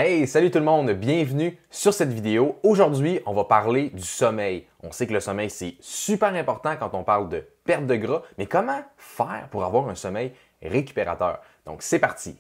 Hey, salut tout le monde, bienvenue sur cette vidéo. Aujourd'hui, on va parler du sommeil. On sait que le sommeil, c'est super important quand on parle de perte de gras, mais comment faire pour avoir un sommeil récupérateur? Donc, c'est parti!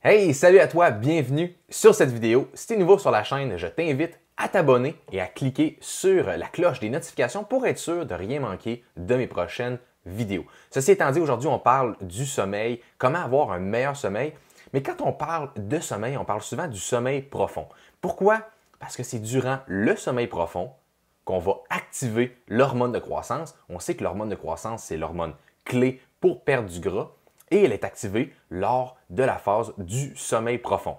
Hey, salut à toi, bienvenue sur cette vidéo. Si tu es nouveau sur la chaîne, je t'invite à t'abonner et à cliquer sur la cloche des notifications pour être sûr de rien manquer de mes prochaines vidéos. Ceci étant dit, aujourd'hui, on parle du sommeil, comment avoir un meilleur sommeil. Mais quand on parle de sommeil, on parle souvent du sommeil profond. Pourquoi? Parce que c'est durant le sommeil profond qu'on va activer l'hormone de croissance. On sait que l'hormone de croissance, c'est l'hormone clé pour perdre du gras et elle est activée lors de la phase du sommeil profond.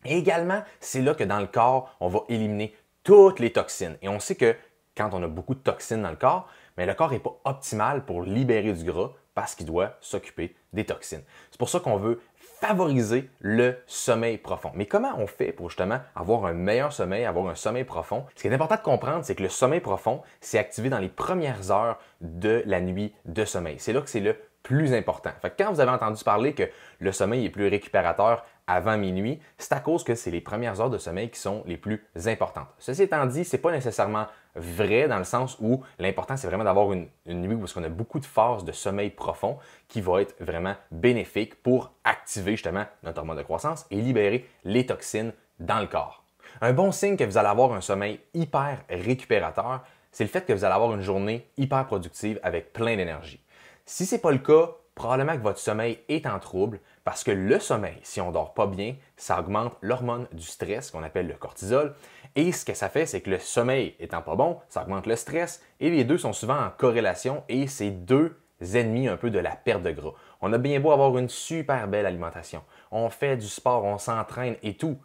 Et également, c'est là que dans le corps, on va éliminer toutes les toxines. Et on sait que quand on a beaucoup de toxines dans le corps, mais le corps n'est pas optimal pour libérer du gras parce qu'il doit s'occuper des toxines. C'est pour ça qu'on veut favoriser le sommeil profond. Mais comment on fait pour justement avoir un meilleur sommeil, avoir un sommeil profond? Ce qui est important de comprendre, c'est que le sommeil profond, c'est activé dans les premières heures de la nuit de sommeil. C'est là que c'est le plus important. Fait que quand vous avez entendu parler que le sommeil est plus récupérateur avant minuit, c'est à cause que c'est les premières heures de sommeil qui sont les plus importantes. Ceci étant dit, ce n'est pas nécessairement vrai dans le sens où l'important, c'est vraiment d'avoir une nuit où on a beaucoup de phases de sommeil profond qui va être vraiment bénéfique pour activer justement notre hormone de croissance et libérer les toxines dans le corps. Un bon signe que vous allez avoir un sommeil hyper récupérateur, c'est le fait que vous allez avoir une journée hyper productive avec plein d'énergie. Si ce n'est pas le cas, probablement que votre sommeil est en trouble parce que le sommeil, si on ne dort pas bien, ça augmente l'hormone du stress qu'on appelle le cortisol. Et ce que ça fait, c'est que le sommeil étant pas bon, ça augmente le stress et les deux sont souvent en corrélation et c'est deux ennemis un peu de la perte de gras. On a bien beau avoir une super belle alimentation, on fait du sport, on s'entraîne et tout,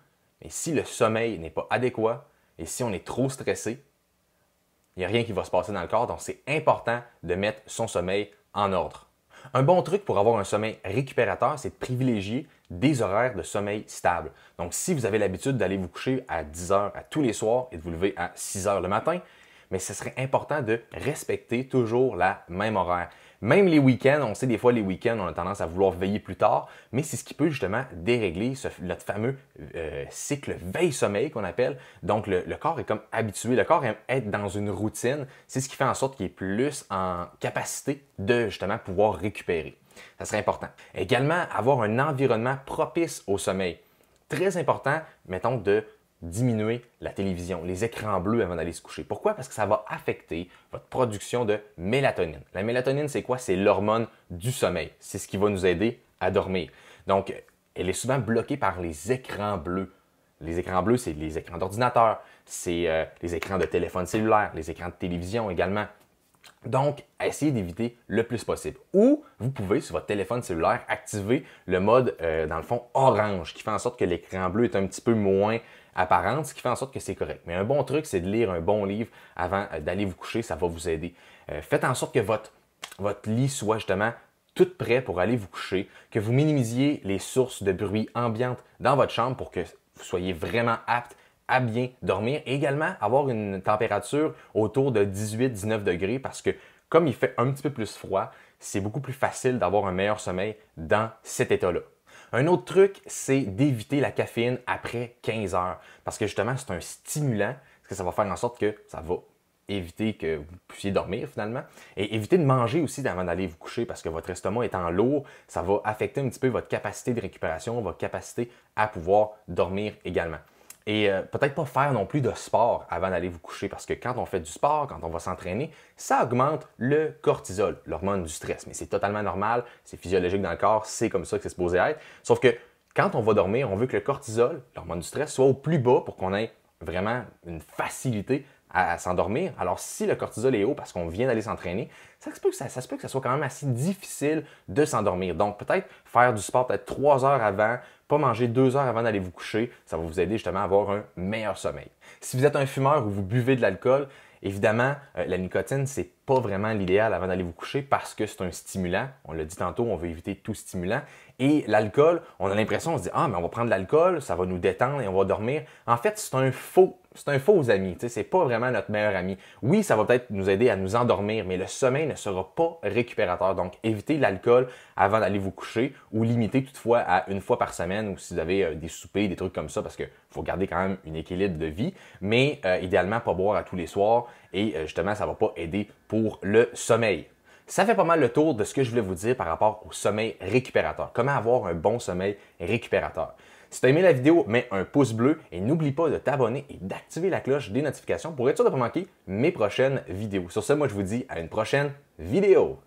mais si le sommeil n'est pas adéquat et si on est trop stressé, il n'y a rien qui va se passer dans le corps, donc c'est important de mettre son sommeil en ordre. Un bon truc pour avoir un sommeil récupérateur, c'est de privilégier des horaires de sommeil stables. Donc, si vous avez l'habitude d'aller vous coucher à 10 heures à tous les soirs et de vous lever à 6 heures le matin, mais ce serait important de respecter toujours la même horaire. Même les week-ends, on sait des fois les week-ends, on a tendance à vouloir veiller plus tard, mais c'est ce qui peut justement dérégler notre fameux cycle veille-sommeil qu'on appelle. Donc le corps est comme habitué, le corps aime être dans une routine, c'est ce qui fait en sorte qu'il est plus en capacité de justement pouvoir récupérer. Ça serait important. Également, avoir un environnement propice au sommeil. Très important, mettons, de diminuer la télévision, les écrans bleus avant d'aller se coucher. Pourquoi? Parce que ça va affecter votre production de mélatonine. La mélatonine, c'est quoi? C'est l'hormone du sommeil. C'est ce qui va nous aider à dormir. Donc, elle est souvent bloquée par les écrans bleus. Les écrans bleus, c'est les écrans d'ordinateur, c'est les écrans de téléphone cellulaire, les écrans de télévision également. Donc, essayez d'éviter le plus possible. Ou vous pouvez, sur votre téléphone cellulaire, activer le mode, dans le fond, orange, qui fait en sorte que l'écran bleu est un petit peu moins apparent, ce qui fait en sorte que c'est correct. Mais un bon truc, c'est de lire un bon livre avant d'aller vous coucher, ça va vous aider. Faites en sorte que votre lit soit justement tout prêt pour aller vous coucher, que vous minimisiez les sources de bruit ambiantes dans votre chambre pour que vous soyez vraiment apte à bien dormir et également avoir une température autour de 18-19 degrés parce que comme il fait un petit peu plus froid, c'est beaucoup plus facile d'avoir un meilleur sommeil dans cet état-là. Un autre truc, c'est d'éviter la caféine après 15 heures parce que justement, c'est un stimulant, parce que ça va faire en sorte que ça va éviter que vous puissiez dormir finalement et éviter de manger aussi avant d'aller vous coucher parce que votre estomac étant lourd, ça va affecter un petit peu votre capacité de récupération, votre capacité à pouvoir dormir également. Et peut-être pas faire non plus de sport avant d'aller vous coucher parce que quand on fait du sport, quand on va s'entraîner, ça augmente le cortisol, l'hormone du stress. Mais c'est totalement normal, c'est physiologique dans le corps, c'est comme ça que c'est supposé être. Sauf que quand on va dormir, on veut que le cortisol, l'hormone du stress, soit au plus bas pour qu'on ait vraiment une facilité à s'endormir. Alors, si le cortisol est haut parce qu'on vient d'aller s'entraîner, ça se peut que ça soit quand même assez difficile de s'endormir. Donc, peut-être faire du sport peut-être 3 heures avant, pas manger 2 heures avant d'aller vous coucher, ça va vous aider justement à avoir un meilleur sommeil. Si vous êtes un fumeur ou vous buvez de l'alcool, évidemment, la nicotine, c'est pas vraiment l'idéal avant d'aller vous coucher parce que c'est un stimulant. On l'a dit tantôt, on veut éviter tout stimulant. Et l'alcool, on a l'impression, on se dit « Ah, mais on va prendre de l'alcool, ça va nous détendre et on va dormir. » En fait, c'est un faux un faux ami. C'est pas vraiment notre meilleur ami. Oui, ça va peut-être nous aider à nous endormir, mais le sommeil ne sera pas récupérateur. Donc, évitez l'alcool avant d'aller vous coucher ou limitez toutefois à une fois par semaine ou si vous avez des soupers, des trucs comme ça, parce qu'il faut garder quand même un équilibre de vie. Mais idéalement, pas boire à tous les soirs et justement, ça va pas aider pour le sommeil. Ça fait pas mal le tour de ce que je voulais vous dire par rapport au sommeil récupérateur. Comment avoir un bon sommeil récupérateur. Si tu as aimé la vidéo, mets un pouce bleu et n'oublie pas de t'abonner et d'activer la cloche des notifications pour être sûr de ne pas manquer mes prochaines vidéos. Sur ce, moi je vous dis à une prochaine vidéo.